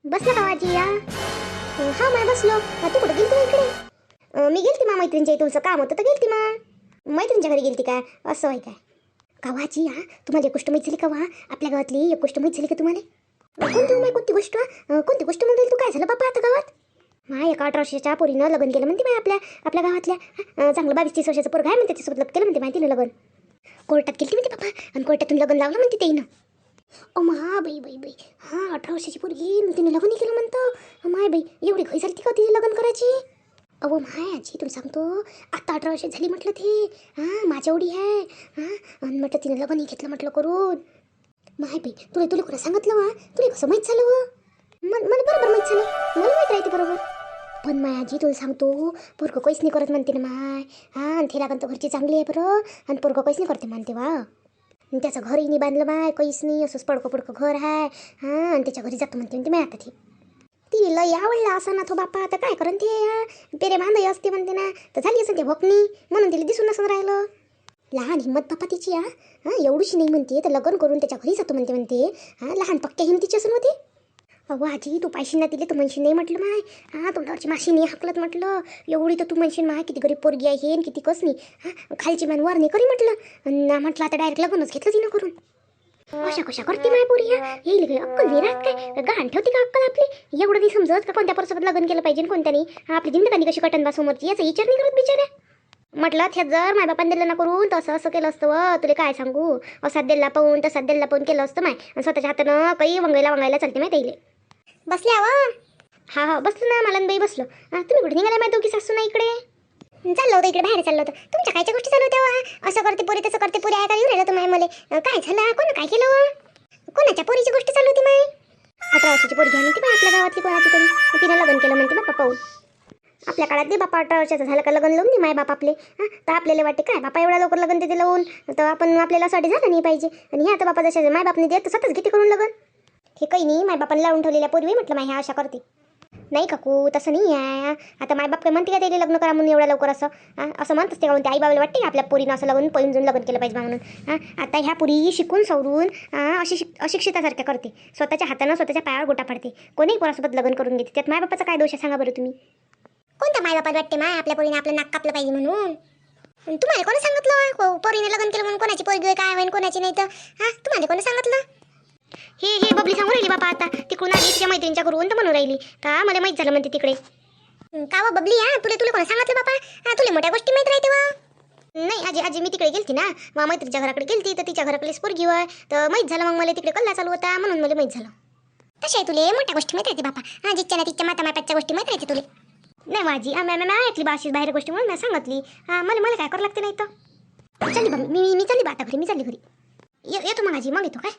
बसला का आजी या? हा मी बसलो. तू कुठं गेलती मग इकडे? मी गेलती मा मैत्रिणीच्या इथं, तुमचं काम होतं तर गेलती मा मैत्रिणीच्या घरी गेलती काय? असं आहे काय? कवाची या तुम्हाला एक गोष्ट माहीत झाली का वा? आपल्या गावातली एक गोष्ट माहीत झाली का तुम्हाला? कोणती माय कोणती गोष्ट? कोणती गोष्ट म्हणेल तू? काय झालं बाबा आता गावात? माय एका 18 वर्षाच्या पोरीनं लग्न केलं म्हणते माय आपल्या आपल्या गावातल्या. चांगलं 22-23 वर्षाचं पोरग आहे म्हणते, त्याच्यासोबत लग्न केलं म्हणते माहिती ना लग्न. कोर्टात गेलती म्हणते बाबा आणि कोर्टातून लग्न लावलं म्हणते तेईनं. ओ मा बाई बाई बाई, हां 18 वर्षाची पोरगी तिने लग्न केलं म्हणतं. माय बाई एवढी घाई झाली का तिने लग्न करायची? अहो माय आजी तुला सांगतो, आता 18 वर्ष झाली म्हटलं ती. हां माझ्या एवढी आहे. आणि म्हटलं तिने लग्न घेतलं म्हटलं करून. माय बाई तुला तुला कोणा सांगितलं वा? तुला कसं माहीत झालं व? मला बरोबर माहीत झालं, मला माहीत राहते बरोबर. पण माय आजी तुला सांगतो, पोरगं काहीच नाही करत म्हणते ना माय. हां आणि ते लागन तर घरची चांगली आहे बरं, आणि पोरगं काहीच नाही करते म्हणते वा. आणि त्याचं घरही नाही बांधलं माय, काहीच नाही, असंच पडकं पडकं घर आहे. हां आणि त्याच्या घरी जातो म्हणते माय आता ती लय आवडला असा ना तो बापा. आता काय करण ते पेरे बांधाई असते म्हणते ना, तर झाली असं ते भोकणी म्हणून तिला दिसून नसून राहिलं. लहान हिंमत बापा तिची. हां एवढीशी नाही म्हणते तर लग्न करून त्याच्या घरी जातो म्हणते. हां लहान पक्क्या हिमतीची असून होती. अहो आजी तू पायशी ना तिले, तू म्हणशील नाही म्हटलं माय. हां तोंडावरची माशी नाही हाकलत म्हटलं. एवढी तर तू म्हणशील माय किती गरीब पोरगी आहे हे किती कस नाही. हां खालची मान वर नाही करी म्हटलं. म्हटलं आता डायरेक्ट लग्नच घेतलं तिनं करून. अशा कशा करते माय पोरी येईल काय अक्कल नाही राहत काय? गहाण ठेवते का अक्कल आपली? एवढं नाही समजत का कोणत्या परसोबत लग्न केलं पाहिजे कोणत्या नाही? आपली जिंदगी कशी कटन बा समोरची याचा विचार नाही करत बिचाऱ्या. म्हटलं त्या जर माय बापान दिलं ना करून तसं असं केलं असतं व तुला काय सांगू. असा दिल्ला पाहून तसा दिल्ला पाहून केलं असतं माय. आणि स्वतःच्या हातानं काही वंगायला चालते माय त्याईले. बसल्या वा? हा हा बसलो ना मालनबाई बसलो. तुम्ही कुठे निघाला माय दोघी सासू ना इकडे? चाललं होतं इकडे बाहेर चाललं होतं. तुमच्या कायच्या गोष्टी चालू होत्या? असं करते पोरी तसं करते पोरी ऐकायला येऊ राहिलं तुम्ही मला. काय झालं? कोण काय केलं व? कोणाच्या पोरीची गोष्ट चालू होती माय? 18 वर्षाची पोरगी आहे म्हणते आपल्या गावातली कोणाची तरी, तिनं लग्न केलं म्हणते बापा पाहून. आपल्या काळात दे बापा 18 वर्षाचा झालं का लग्न लावून दे माय बाप आपले. तर आपल्याला वाटते काय बापा एवढा लवकर लग्न देते लावून, तर आपण आपल्याला असं झालं नाही पाहिजे. आणि ह्या आता बापा जशा माय बापने देत तर स्वतःच घेते करून लग्न. हे काही नाही माय बापाने लावून ठेवलेल्या पोरवी म्हटलं माय ह्या अशा करते. नाही काकू तसं नाही आहे. आता माय बाप काय म्हणते का त्याला लग्न करा म्हणून एवढ्या लवकर असं? असं म्हणतच ते का म्हणते आई बाबाला वाटते आपल्या पोरीनं असं लग्न पळून जाऊन लग्न केलं पाहिजे म्हणून. आता ह्या पोरी शिकून सवरून अशिक्षितासारख्या करते. स्वतःच्या हातानं स्वतःच्या पायावर गोटा पडते. कोणी कोणासोबत लग्न करून घेते. त्यात माय बापाचा काय दोष आहे सांगा बरं तुम्ही? कोणत्या माय बापाला वाटते माय आपल्या पोरीने आपलं नाक कापलं पाहिजे म्हणून? तुम्हाला कोणी सांगितलं पोरीने लग्न केलं म्हणून? कोणाची पोरगी काय होईल कोणाची नाही तर? तुम्हाला कोणी सांगितलं? हे बबली सांगून राहिली बापा. आता तिकडून आली तिच्या मैत्रिणीच्या घरून तर म्हणून राहिली का मला माहीत झालं म्हणते तिकडे. का व बबली तुला कोणी सांगितलं बापा? तुला मोठ्या गोष्टी माहीत राहते वा? नाही आजी आजी मी तिकडे गेलती ना, मग मैत्रीच्या घराकडे गेलती तर तिच्या घराकडे पोरगी होय तर माहीत झालं. मग मला तिकडे कल्ला चालू होता म्हणून मला माहीत झालं. तशा तुला मोठ्या गोष्टी माहीत राहते बापा. जिच्या ना तिच्या माता मापाच्या गोष्टी माहीत राहते तुला. नाही माझी मी ऐकली बाशी बाहेर गोष्टी म्हणून मी सांगितली. मला काय करावं लागते नाही तर. चालली बा मी चालली बा आता घरी. मी चालली घरी. येतो मग आजी. मग येतो काय?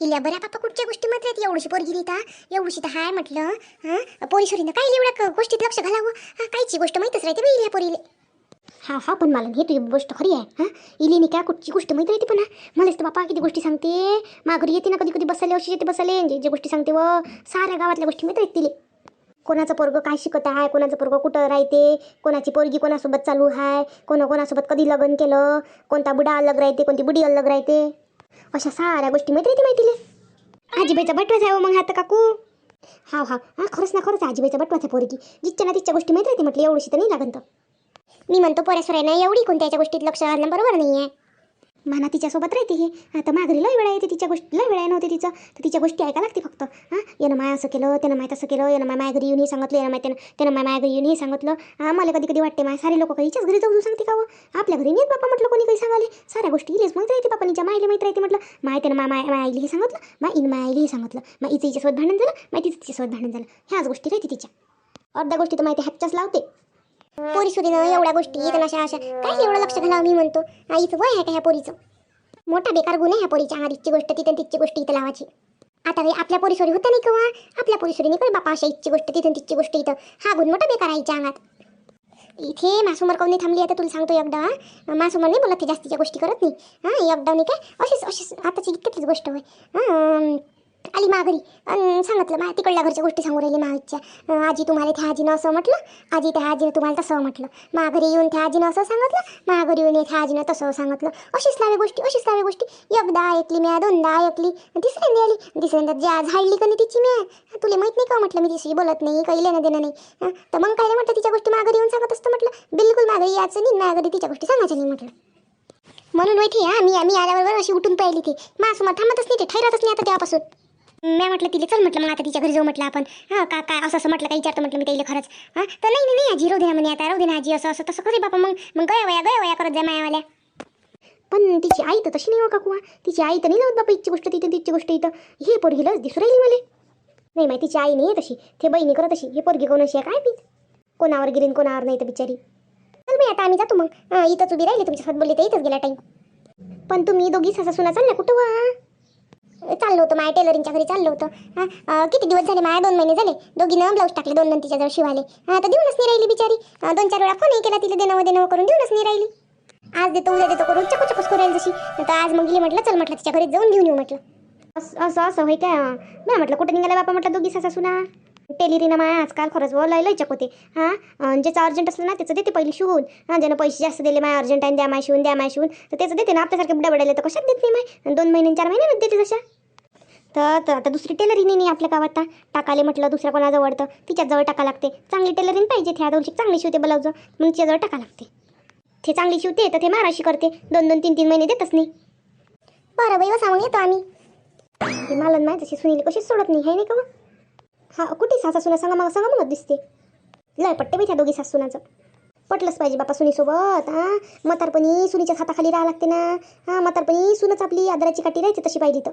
इल्या बऱ्या बापा कुठच्या गोष्टी माहीत राहते? एवढीशी पोरगी लिहिता एवढीशी तर हाय म्हटलं. पोरीसोरीनं काय एवढ्या गोष्टीत लक्ष घालावं? कायची गोष्ट माहीतच राहते बाई इल्या पोरीले. हा पण मला हे तुझी गोष्ट खरी आहे. इलेनी काय कुठची गोष्ट माहीत राहते पण मलाच तर बापा किती गोष्टी सांगते. घरी येते ना कधी कधी बसाले अशी येते बसाले जे गोष्टी सांगते व साऱ्या गावातल्या गोष्टी माहीत राहते तिले. कोणाचं पोरगं काय शिकत आहे, कोणाचं पोरगं कुठं राहते, कोणाची पोरगी कोणासोबत चालू आहे, कोणासोबत कधी लग्न केलं, कोणता बुडा अलग राहते, कोणती बुडी अलग राहते, अशा साऱ्या गोष्टी माहीत राहते माहितीले. आजीबाईचा बटवाच आहे मग आता काकू. हा खरंच ना खरंच आजीबाईचा बटवाच आहे पोरगी. जिच्या ना तिच्या गोष्टी माहीत राहते म्हटलं. एवढीशी तर नाही लागन तर. मी म्हणतो पोऱ्यासोऱ्यानं एवढी कोणत्याच्या गोष्टीत लक्ष घालणं बरोबर नाही आहे. म्हणा तिच्यासोबत राहते हे. आता माघारी लय वेळा येते तिच्या गोष्टी, लय वेळा नव्हते तिचं तर तिच्या गोष्टी ऐका लागते फक्त. यानं माय असं केलं, त्यानं माय तसं केलं, यानं माय घरी येऊन हे सांगितलं, यानं माय त्यानं माय घरी येऊन हे सांगितलं. मला कधी कधी वाटते माय सारे लोक काही हिच्याच घरी जाऊन सांगते का व? आपल्या घरी नेत बापा म्हटलं कोणी काही सांगाले. साऱ्या गोष्टी इलेच माहीत राहते बापा. निच्या मायला माहीत राहते म्हटलं. त्यानं माय आईला हे सांगितलं, माय आईला हे सांगितलं, हिचं हिच्यासोबत भांडण झालं, तिचं तिच्यासोबत भांडण झालं. ह्याच गोष्टी राहते तिच्या. अर्ध्या गोष्टी तर माहिती हातच्याच लावते. पोरीसुरीनं एवढ्या गोष्टी तर अशा काय एवढं लक्ष घालावं मी म्हणतो. आईचं वय आहे का ह्या पोरीचं? मोठा बेकार गुन्हा ह्या पोरीच्या. तिची गोष्ट तिथं तिची गोष्ट इथं लावायची. आता आपल्या पोरीसोरी होता नाही किंवा आपल्या पोरीसोरी नाही बापा अशा इच्छी गोष्ट तिथं तिची गोष्ट इथं. गुण मोठा बेकार आहे हिच्या अंगात. इथे मासुमर काऊन नाही थांबली आता तुला सांगतो एकदा. मासुमर नाही बोलत, ते जास्तीच्या गोष्टी करत नाही. एकदा नाही काय अशीच आताची इतकीच गोष्ट होय. आली माघारी आणि सांगितलं मा तिकडल्या घरच्या गोष्टी सांगू राहिली माईच्या. आजी तुम्हाला त्या आजीनं असं म्हटलं, आजी त्या आजीनं तुम्हाला तसं म्हटलं, माघारी येऊन त्या आजीनं असं सांगितलं, माघारी येऊन त्या आजीनं तसं सांगितलं. अशीच लावे गोष्टी. एकदा ऐकली म्या, दोनदा ऐकली, तिसऱ्यांदा आली. तिसऱ्यांदा ज्या झाडली का नाही तिची म्या, तुला माहीत नाही का म्हटलं मी तिशी बोलत नाही, काही लेणं देणं नाही. तर मग काय म्हटलं तिच्या गोष्टी माघारी येऊन सांगत असतं म्हटलं. बिलकुल माघारी यायचं नाही, माघारी तिच्या गोष्टी सांगायच्या नाही म्हटलं. म्हणून माहिती मी आल्याबरोबर अशी उठून पाहिली ती माझ्यासमोर थांबतच नाही, ते ठरतच नाही आता तेव्हापासून. मी म्हटलं तिला चल म्हटलं मग आता तिच्या घरी जाऊ म्हटलं आपण. काय असं म्हटलं काय विचारतं म्हटलं मी त्याला खरंच. तर नाही आजी राहू दे ना म्हणे, आता राहू दे ना आजी, असं तसं करे बापा. मग गया वया करत जा मायावाल्या. पण तिची आई तर तशी नाही हो काकू, तिची आई तर नाही लावत बापा इथची गोष्ट तिची गोष्ट इथं. हे पोरगी लस दिसू राहिली मला. नाही माहिती तिची आई नाही तशी, ते बहिणी करत अशी. हे पोरगी कोण अशी आहे काय पीत, कोणावर गेली कोणावर नाही तर बिचारी. चल बाई आता आम्ही जातो मग. इथंच उभी राहिली तुमच्यासोबत बोलली तर इथंच गेला टाईम. पण तुम्ही दोघी सासा सुना चालल्या कुठं वा? चाललो होतं माझ्या टेलरिंगच्या घरी चाललो होतं. किती दिवस झाले माझ्या 2 महिने झाले. दोघीनं ब्लाऊज टाकले 2 तिच्याजवळ शिवाले. तर देऊनच नाही राहिली बिचारी. 2-4 वेळा फोनही केला तिला, देणं करून देऊनच नाही राहिली. आज देतो उद्या देतो करून चकूच करेल जशी. तर आज मग गेली म्हटलं चल म्हटलं तिच्या घरी जाऊन घेऊन येऊ म्हटलं. असं होय काय? मी म्हटलं कुठं निघाला बापा म्हटलं दोघी सासा सुना. टेलिरीनं माय आजकाल खरंच लय चक होते. ज्याचं अर्जंट असलं ना त्याचं देते पहिले शिवून. ज्यानं पैसे जास्त दिले माय अर्जंट आहे द्या माय शिवून तर त्याचं देते ना. आपल्यासारखे बुड्या तर कशात देत नाही माय. 2 महिने 4 महिन्यात देते तशा. तर आता दुसरी टेलरीने नाही आपल्या गावात टाकाले म्हटलं दुसऱ्या कोणाजवळ तर तिच्याजवळ टाका लागते. चांगली टेलरीन पाहिजे, त्या दोनशी चांगली शिवते ब्लाऊज, मग तिच्याजवळ टाका लागते. ते चांगली शिवते तर ते माराशी करते, 2-2, 3-3 महिने देतच नाही. बरं बाई सांगून येतो आम्ही. हे मला माहीत तशी सुनील कशीच सोडत नाही, हे नाही का? कुठे सासा सुना सांगा म्हणत दिसते. लय पट्टे बाई त्या दोघी सासू सुनाचं. पटलंच पाहिजे बापा सुनीसोबत. म्हातारपणी सुनीच्या हाताखाली राहा लागते ना. म्हातारपणी सुनच आपली आदराची काठी राहायची तशी पाहिली तर.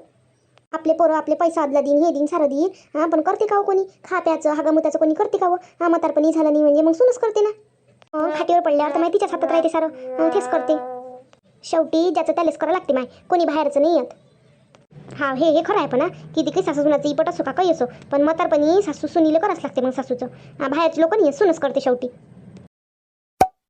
आपले पोरं आपले पैसा आदला दिन हे दिन सारं दिन. पण करते का हो कोणी? खाप्याचं हागामुत्याचं कोणी करते का हो? म्हातारपणी झालं नाही म्हणजे मग सुनच करते ना. खाटीवर पडल्यावर तर माहितीच्याच हातात राहते सारं, तेच करते. शेवटी ज्याचं त्यालाच करावं लागते माय, कोणी बाहेरचं नाही येत. हे खरं आहे पण किती काही सासू सुनाचं इपट असो का काही असो, पण म्हातारपणी सासू सुनीला करावंच लागते मग सासूचं. बाहेरचे लोक नाही सुनच करते शेवटी.